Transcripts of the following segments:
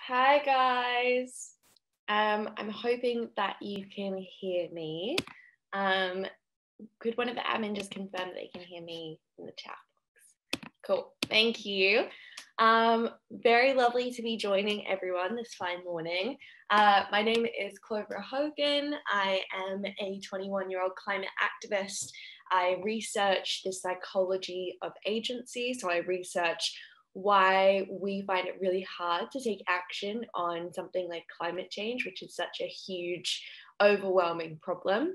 Hi guys. I'm hoping that you can hear me. Could one of the admin just confirm that they can hear me in the chat box? Cool, thank you. Very lovely to be joining everyone this fine morning. My name is Clover Hogan. I am a 21-year-old climate activist. I research the psychology of agency, so I research why we find it really hard to take action on something like climate change, which is such a huge, overwhelming problem.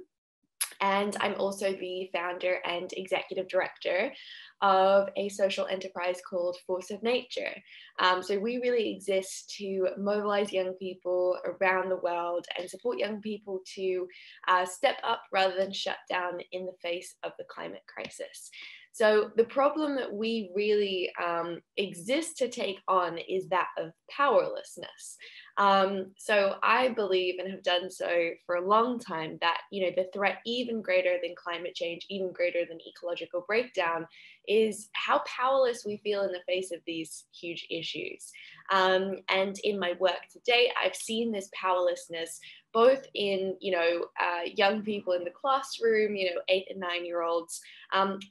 And I'm also the founder and executive director of a social enterprise called Force of Nature. So we really exist to mobilize young people around the world and support young people to step up rather than shut down in the face of the climate crisis. So the problem that we really exist to take on is that of powerlessness. So I believe, and have done so for a long time, that the threat even greater than climate change, even greater than ecological breakdown, is how powerless we feel in the face of these huge issues. And in my work to date, I've seen this powerlessness both in young people in the classroom, 8 and 9-year-olds,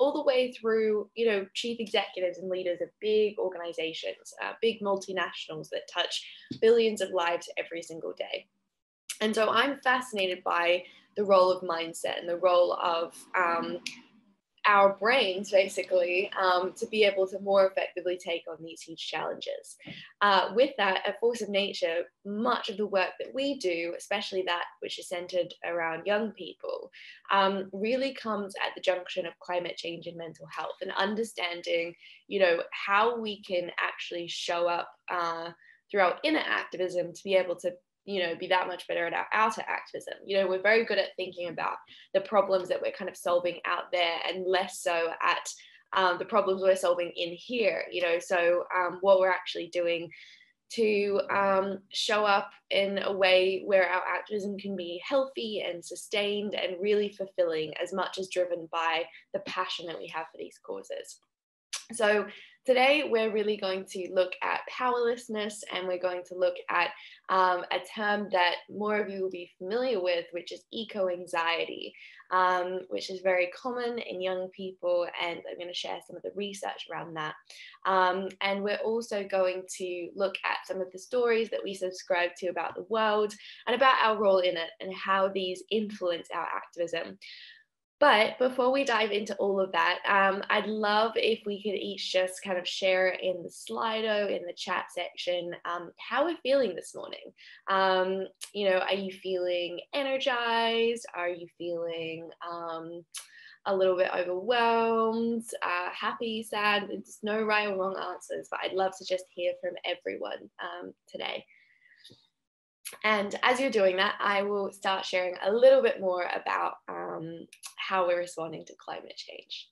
all the way through chief executives and leaders of big organizations, big multinationals that touch billions of lives every single day. And so I'm fascinated by the role of mindset and the role of our brains, basically, to be able to more effectively take on these huge challenges. With that, at Force of Nature, much of the work that we do, especially that which is centered around young people, really comes at the junction of climate change and mental health, and understanding, how we can actually show up through our inner activism to be able to be that much better at our outer activism. We're very good at thinking about the problems that we're kind of solving out there, and less so at the problems we're solving in here. So what we're actually doing to show up in a way where our activism can be healthy and sustained and really fulfilling, as much as driven by the passion that we have for these causes. So today we're really going to look at powerlessness, and we're going to look at a term that more of you will be familiar with, which is eco-anxiety, which is very common in young people, and I'm going to share some of the research around that. And we're also going to look at some of the stories that we subscribe to about the world and about our role in it, and how these influence our activism. But before we dive into all of that, I'd love if we could each just kind of share in the Slido, in the chat section, how we're feeling this morning. Are you feeling energized? Are you feeling a little bit overwhelmed, happy, sad? There's no right or wrong answers, but I'd love to just hear from everyone today. And as you're doing that, I will start sharing a little bit more about how we're responding to climate change.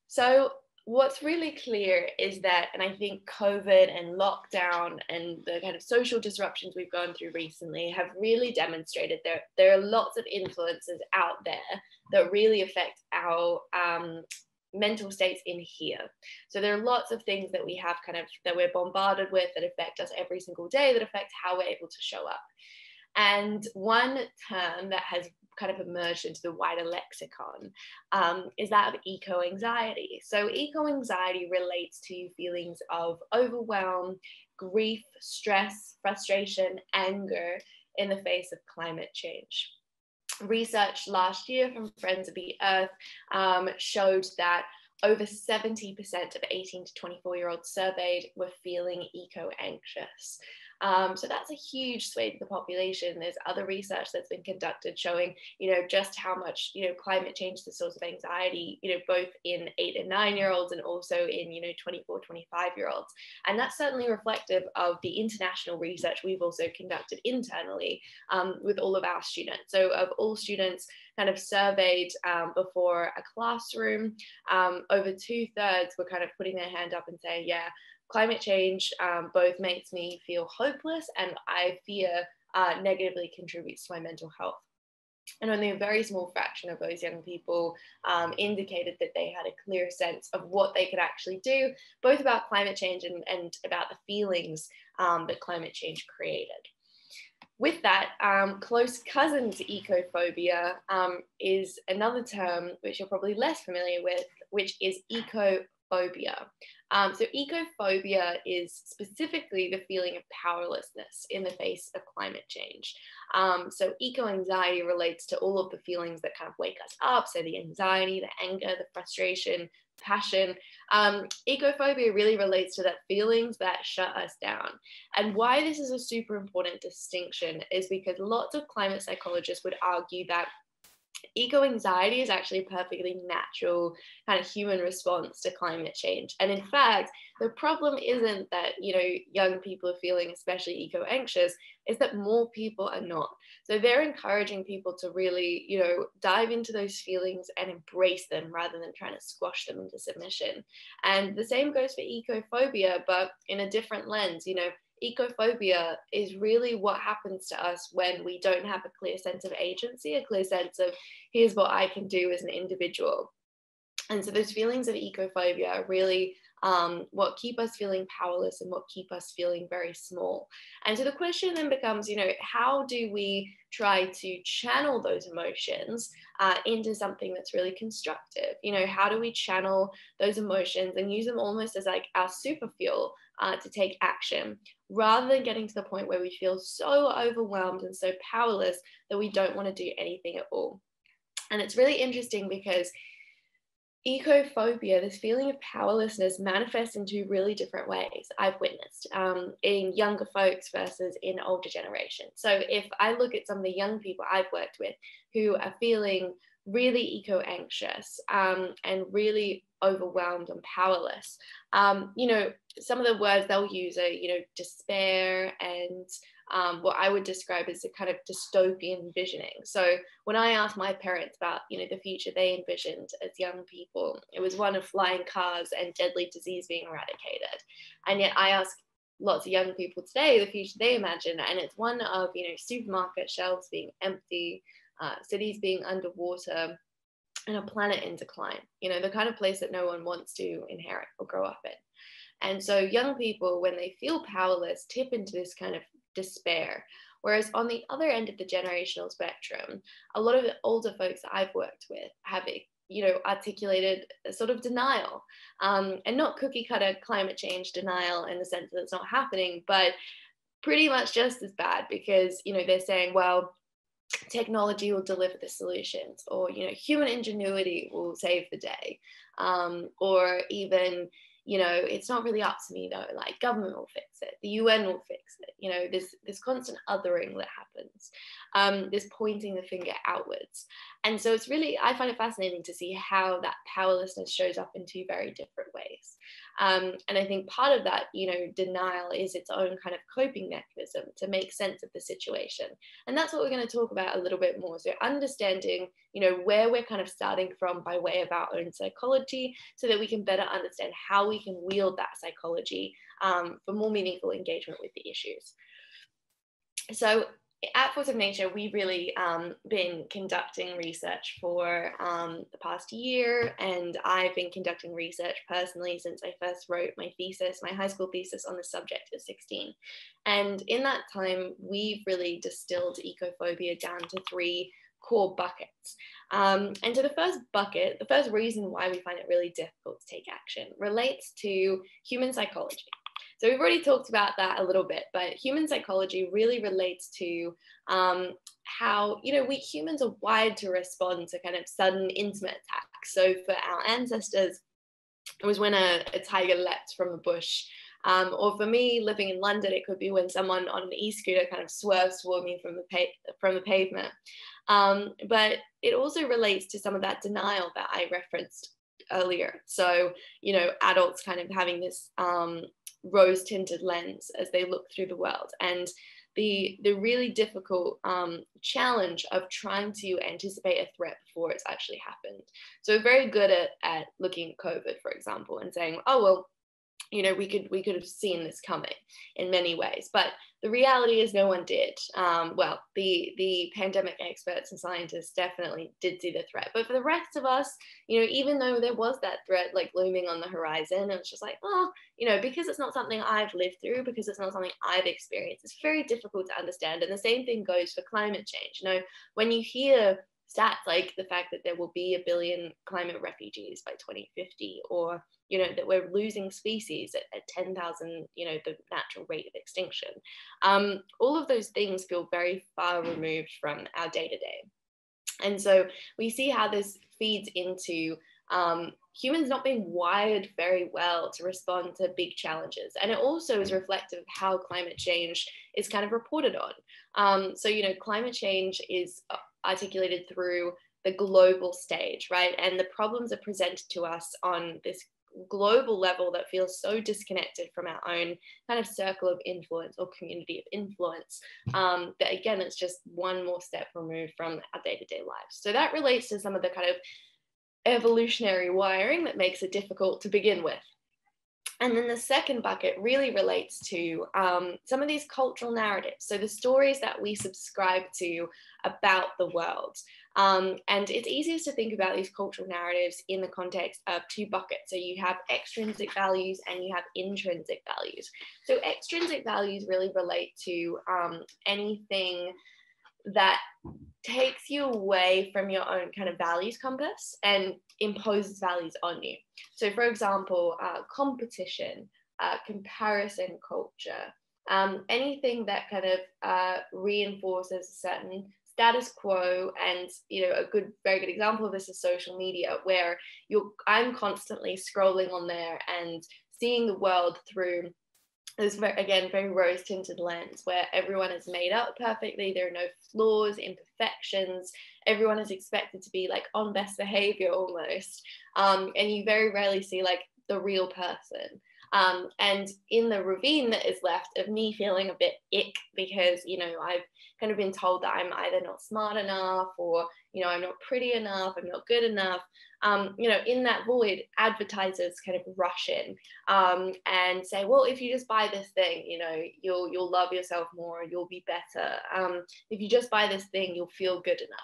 So what's really clear is that, and I think COVID and lockdown and the kind of social disruptions we've gone through recently have really demonstrated there are lots of influences out there that really affect our mental states in here. So there are lots of things that we have that we're bombarded with that affect us every single day, that affect how we're able to show up. And one term that has kind of emerged into the wider lexicon is that of eco-anxiety. So eco-anxiety relates to feelings of overwhelm, grief, stress, frustration, anger in the face of climate change. Research last year from Friends of the Earth showed that over 70% of 18 to 24-year-olds surveyed were feeling eco-anxious. So that's a huge swathe of the population. There's other research that's been conducted showing, just how much, climate change is the source of anxiety, both in 8 and 9-year-olds and also in, 24, 25-year-olds. And that's certainly reflective of the international research we've also conducted internally with all of our students. So of all students kind of surveyed before a classroom, over 2/3 were kind of putting their hand up and saying, yeah, climate change both makes me feel hopeless, and I fear negatively contributes to my mental health. And only a very small fraction of those young people indicated that they had a clear sense of what they could actually do, both about climate change and about the feelings that climate change created. With that, close cousin to ecophobia is another term which you're probably less familiar with, which is ecophobia. So ecophobia is specifically the feeling of powerlessness in the face of climate change. So eco-anxiety relates to all of the feelings that kind of wake us up. So the anxiety, the anger, the frustration, passion. Ecophobia really relates to that feelings that shut us down. And why this is a super important distinction is because lots of climate psychologists would argue that eco-anxiety is actually a perfectly natural kind of human response to climate change. And in fact, the problem isn't that, young people are feeling especially eco-anxious, is that more people are not. So they're encouraging people to really, dive into those feelings and embrace them rather than trying to squash them into submission. And the same goes for ecophobia, but in a different lens. Ecophobia is really what happens to us when we don't have a clear sense of agency, a clear sense of here's what I can do as an individual. And so those feelings of ecophobia are really what keep us feeling powerless and what keep us feeling very small. And so the question then becomes, how do we try to channel those emotions into something that's really constructive? How do we channel those emotions and use them almost as like our super fuel to take action, rather than getting to the point where we feel so overwhelmed and so powerless that we don't want to do anything at all? And it's really interesting because ecophobia, this feeling of powerlessness, manifests in two really different ways I've witnessed in younger folks versus in older generations. So if I look at some of the young people I've worked with who are feeling really eco-anxious and really overwhelmed and powerless, some of the words they'll use are, despair and what I would describe as a kind of dystopian visioning. So when I asked my parents about, the future they envisioned as young people, it was one of flying cars and deadly disease being eradicated. And yet I ask lots of young people today the future they imagine, and it's one of, supermarket shelves being empty, cities being underwater, and a planet in decline, the kind of place that no one wants to inherit or grow up in. And so young people, when they feel powerless, tip into this kind of despair. Whereas on the other end of the generational spectrum, a lot of the older folks that I've worked with have, articulated a sort of denial, and not cookie cutter climate change denial in the sense that it's not happening, but pretty much just as bad, because, they're saying, well, technology will deliver the solutions, or, human ingenuity will save the day, or even, it's not really up to me though, like government will fix it, the UN will fix it, this constant othering that happens, this pointing the finger outwards. And so it's really, I find it fascinating to see how that powerlessness shows up in two very different ways. And I think part of that, denial is its own kind of coping mechanism to make sense of the situation. And that's what we're going to talk about a little bit more. So understanding, where we're kind of starting from by way of our own psychology, so that we can better understand how we can wield that psychology for more meaningful engagement with the issues. So at Force of Nature, we've really been conducting research for the past year, and I've been conducting research personally since I first wrote my thesis, my high school thesis on the subject at 16. And in that time, we've really distilled ecophobia down to three core buckets. And so the first bucket, the first reason why we find it really difficult to take action, relates to human psychology. So we've already talked about that a little bit, but human psychology really relates to how, we humans are wired to respond to kind of sudden intimate attacks. So for our ancestors, it was when a tiger leapt from a bush. Or for me, living in London, it could be when someone on an e-scooter kind of swerves toward me from the pavement. But it also relates to some of that denial that I referenced earlier. So, adults kind of having this rose-tinted lens as they look through the world, and the really difficult challenge of trying to anticipate a threat before it's actually happened. So we're very good at looking at COVID, for example, and saying, oh, well, you know, we could have seen this coming in many ways, but the reality is no one did. Well, the pandemic experts and scientists definitely did see the threat, but for the rest of us, you know, even though there was that threat like looming on the horizon, it's just like, oh, you know, because it's not something I've lived through, because it's not something I've experienced, it's very difficult to understand. And the same thing goes for climate change. You know, when you hear stats like the fact that there will be 1 billion climate refugees by 2050, or, you know, that we're losing species at 10,000, you know, the natural rate of extinction. All of those things feel very far removed from our day-to-day. And so we see how this feeds into humans not being wired very well to respond to big challenges. And it also is reflective of how climate change is kind of reported on. So, you know, climate change is articulated through the global stage, right? And the problems are presented to us on this global level that feels so disconnected from our own kind of circle of influence or community of influence, that again, it's just one more step removed from our day-to-day lives. So that relates to some of the kind of evolutionary wiring that makes it difficult to begin with. And then the second bucket really relates to some of these cultural narratives. So the stories that we subscribe to about the world. And it's easiest to think about these cultural narratives in the context of two buckets. So you have extrinsic values and you have intrinsic values. So extrinsic values really relate to anything that takes you away from your own kind of values compass and imposes values on you. So for example, competition, comparison culture, anything that kind of reinforces a certain status quo. And, you know, a very good example of this is social media, where I'm constantly scrolling on there and seeing the world through this very rose tinted lens, where everyone is made up perfectly, there are no flaws, imperfections, everyone is expected to be like on best behavior almost, and you very rarely see like the real person. And in the ravine that is left of me feeling a bit ick because, you know, I've kind of been told that I'm either not smart enough, or, you know, I'm not pretty enough, I'm not good enough. You know, in that void, advertisers kind of rush in and say, well, if you just buy this thing, you know, you'll love yourself more, you'll be better. If you just buy this thing, you'll feel good enough.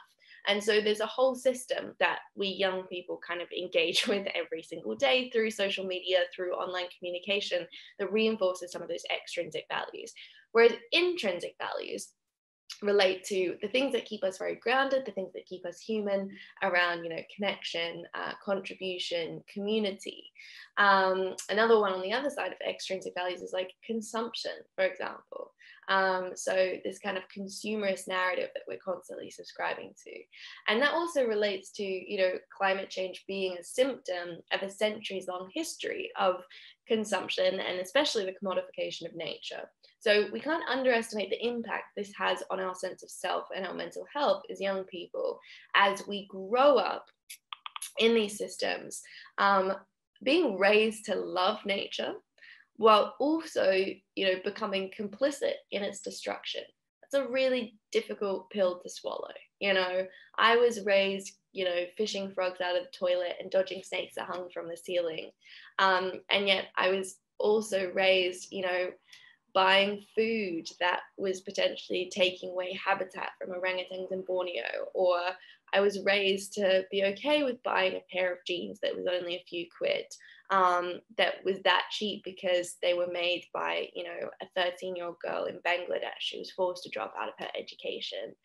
And so there's a whole system that we young people kind of engage with every single day through social media, through online communication, that reinforces some of those extrinsic values. Whereas intrinsic values relate to the things that keep us very grounded, the things that keep us human, around, you know, connection, contribution, community. Another one on the other side of extrinsic values is like consumption, for example. So this kind of consumerist narrative that we're constantly subscribing to. And that also relates to, you know, climate change being a symptom of a centuries-long history of consumption, and especially the commodification of nature. So we can't underestimate the impact this has on our sense of self and our mental health as young people, as we grow up in these systems, being raised to love nature, while also, you know, becoming complicit in its destruction. That's a really difficult pill to swallow. You know, I was raised, you know, fishing frogs out of the toilet and dodging snakes that hung from the ceiling. And yet I was also raised, you know, buying food that was potentially taking away habitat from orangutans in Borneo, or I was raised to be okay with buying a pair of jeans that was only a few quid, that was that cheap because they were made by, you know, a 13-year-old girl in Bangladesh who was forced to drop out of her education.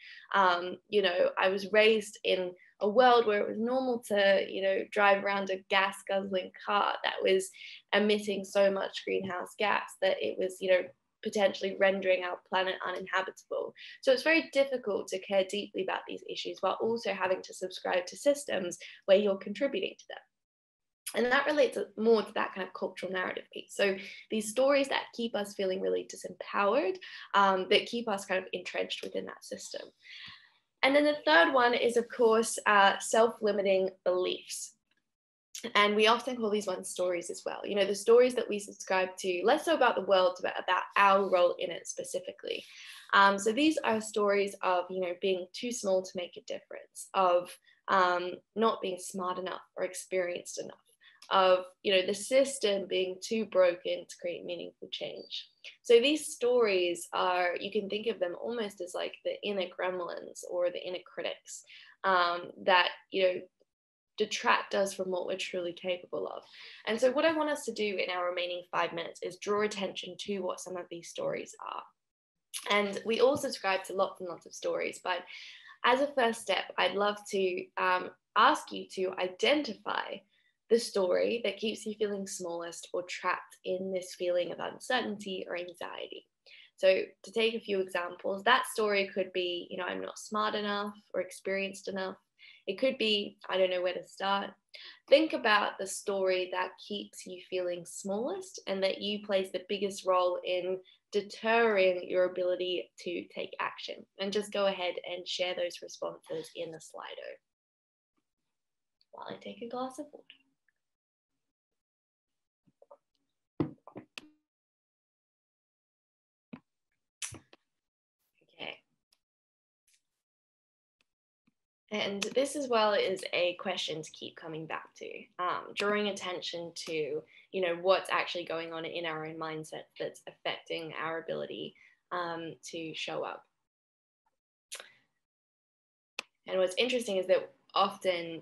You know, I was raised in a world where it was normal to, you know, drive around a gas guzzling car that was emitting so much greenhouse gas that it was, you know, potentially rendering our planet uninhabitable. So it's very difficult to care deeply about these issues while also having to subscribe to systems where you're contributing to them. And that relates more to that kind of cultural narrative piece. So these stories that keep us feeling really disempowered, that keep us kind of entrenched within that system. And then the third one is, of course, self-limiting beliefs. And we often call these ones stories as well. You know, the stories that we subscribe to, less so about the world, but about our role in it specifically. So these are stories of, you know, being too small to make a difference, of not being smart enough or experienced enough, of, the system being too broken to create meaningful change. So these stories are, you can think of them almost as like the inner gremlins or the inner critics that, detract us from what we're truly capable of. And so what I want us to do in our remaining 5 minutes is draw attention to what some of these stories are. And we all subscribe to lots and lots of stories, but as a first step, I'd love to ask you to identify the story that keeps you feeling smallest or trapped in this feeling of uncertainty or anxiety. So to take a few examples, that story could be, I'm not smart enough or experienced enough. It could be, I don't know where to start. Think about the story that keeps you feeling smallest and that you plays the biggest role in deterring your ability to take action. And just go ahead and share those responses in the Slido while I take a glass of water. Okay. And this as well is a question to keep coming back to, drawing attention to, what's actually going on in our own mindset that's affecting our ability to show up. And what's interesting is that often,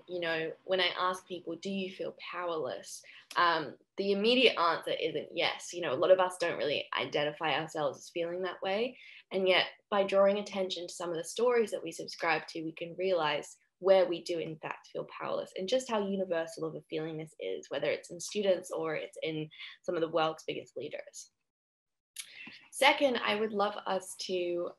when I ask people, do you feel powerless? The immediate answer isn't yes. A lot of us don't really identify ourselves as feeling that way. And yet by drawing attention to some of the stories that we subscribe to, we can realize where we do in fact feel powerless and just how universal of a feeling this is, whether it's in students or it's in some of the world's biggest leaders. Second, I would love us to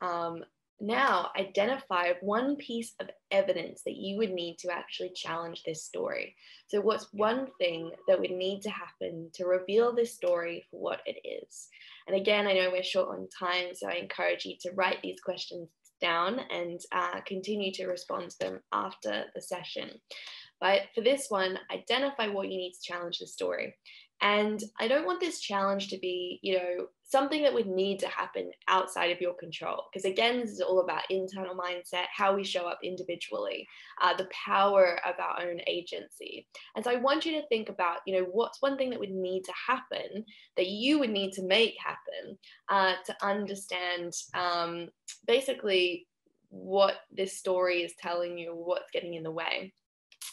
now identify one piece of evidence that you would need to actually challenge this story. So what's one thing that would need to happen to reveal this story for what it is? And again, I know we're short on time, so I encourage you to write these questions down and continue to respond to them after the session. But for this one, identify what you need to challenge the story. And I don't want this challenge to be, something that would need to happen outside of your control. Because again, this is all about internal mindset, how we show up individually, the power of our own agency. And so I want you to think about, what's one thing that would need to happen that you would need to make happen to understand basically what this story is telling you, what's getting in the way.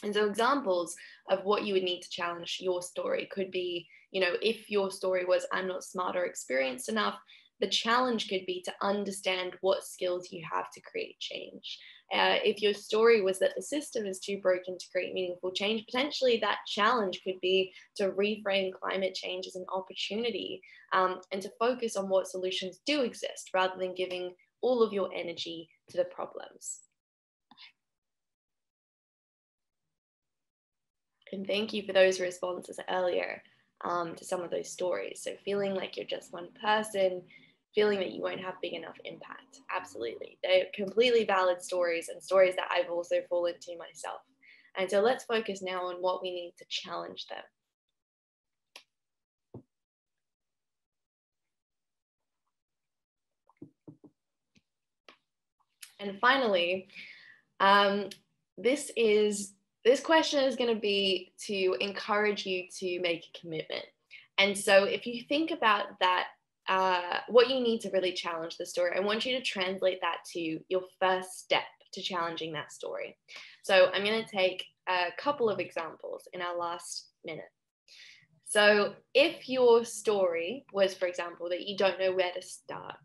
And so examples of what you would need to challenge your story could be, if your story was, I'm not smart or experienced enough, the challenge could be to understand what skills you have to create change. If your story was that the system is too broken to create meaningful change, potentially that challenge could be to reframe climate change as an opportunity and to focus on what solutions do exist rather than giving all of your energy to the problems. And thank you for those responses earlier to some of those stories. So feeling like you're just one person, feeling that you won't have big enough impact. Absolutely. They're completely valid stories and stories that I've also fallen to myself. And so let's focus now on what we need to challenge them. And finally, this question is going to be to encourage you to make a commitment. And so if you think about that, what you need to really challenge the story, I want you to translate that to your first step to challenging that story. So I'm going to take a couple of examples in our last minute. So if your story was, for example, that you don't know where to start,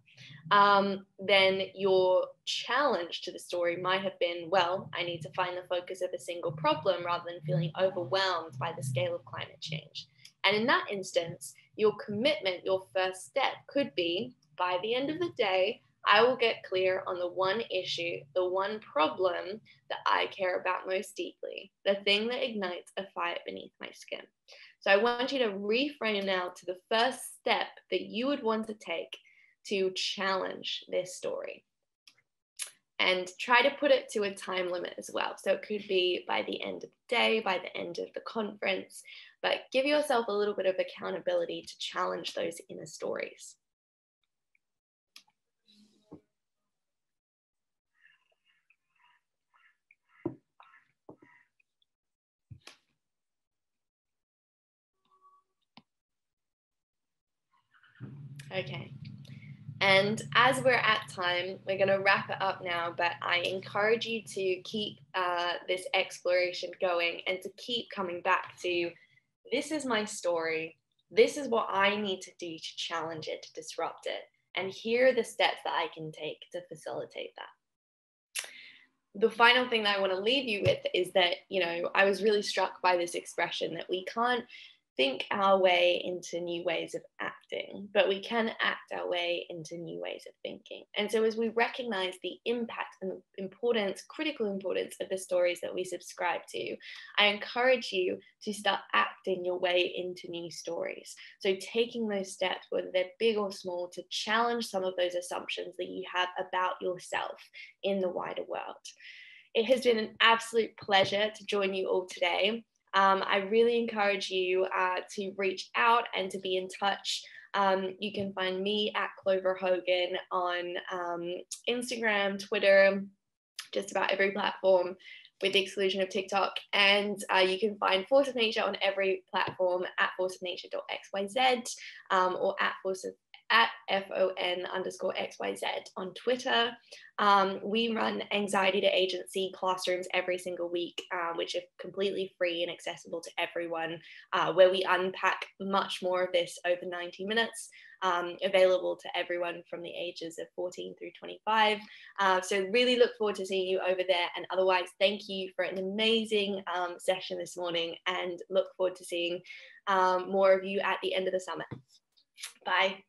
then your challenge to the story might have been, well, I need to find the focus of a single problem rather than feeling overwhelmed by the scale of climate change. And in that instance, your commitment, your first step could be, by the end of the day, I will get clear on the one issue, the one problem that I care about most deeply, the thing that ignites a fire beneath my skin. So I want you to reframe now to the first step that you would want to take to challenge this story. And try to put it to a time limit as well. So it could be by the end of the day, by the end of the conference, but give yourself a little bit of accountability to challenge those inner stories. Okay. And as we're at time, we're going to wrap it up now, but I encourage you to keep this exploration going and to keep coming back to, this is my story. This is what I need to do to challenge it, to disrupt it. And here are the steps that I can take to facilitate that. The final thing that I want to leave you with is that, you know, I was really struck by this expression that we can't think our way into new ways of acting, but we can act our way into new ways of thinking. And so as we recognize the impact and the importance, critical importance of the stories that we subscribe to, I encourage you to start acting your way into new stories. So taking those steps, whether they're big or small, to challenge some of those assumptions that you have about yourself in the wider world. It has been an absolute pleasure to join you all today. I really encourage you to reach out and to be in touch. You can find me at Clover Hogan on Instagram, Twitter, just about every platform with the exclusion of TikTok. And you can find Force of Nature on every platform at forceofnature.xyz or at FON_XYZ on Twitter. We run Anxiety to Agency classrooms every single week, which are completely free and accessible to everyone, where we unpack much more of this over 90 minutes, available to everyone from the ages of 14 through 25. So really look forward to seeing you over there. And otherwise, thank you for an amazing session this morning, and look forward to seeing more of you at the end of the summer. Bye.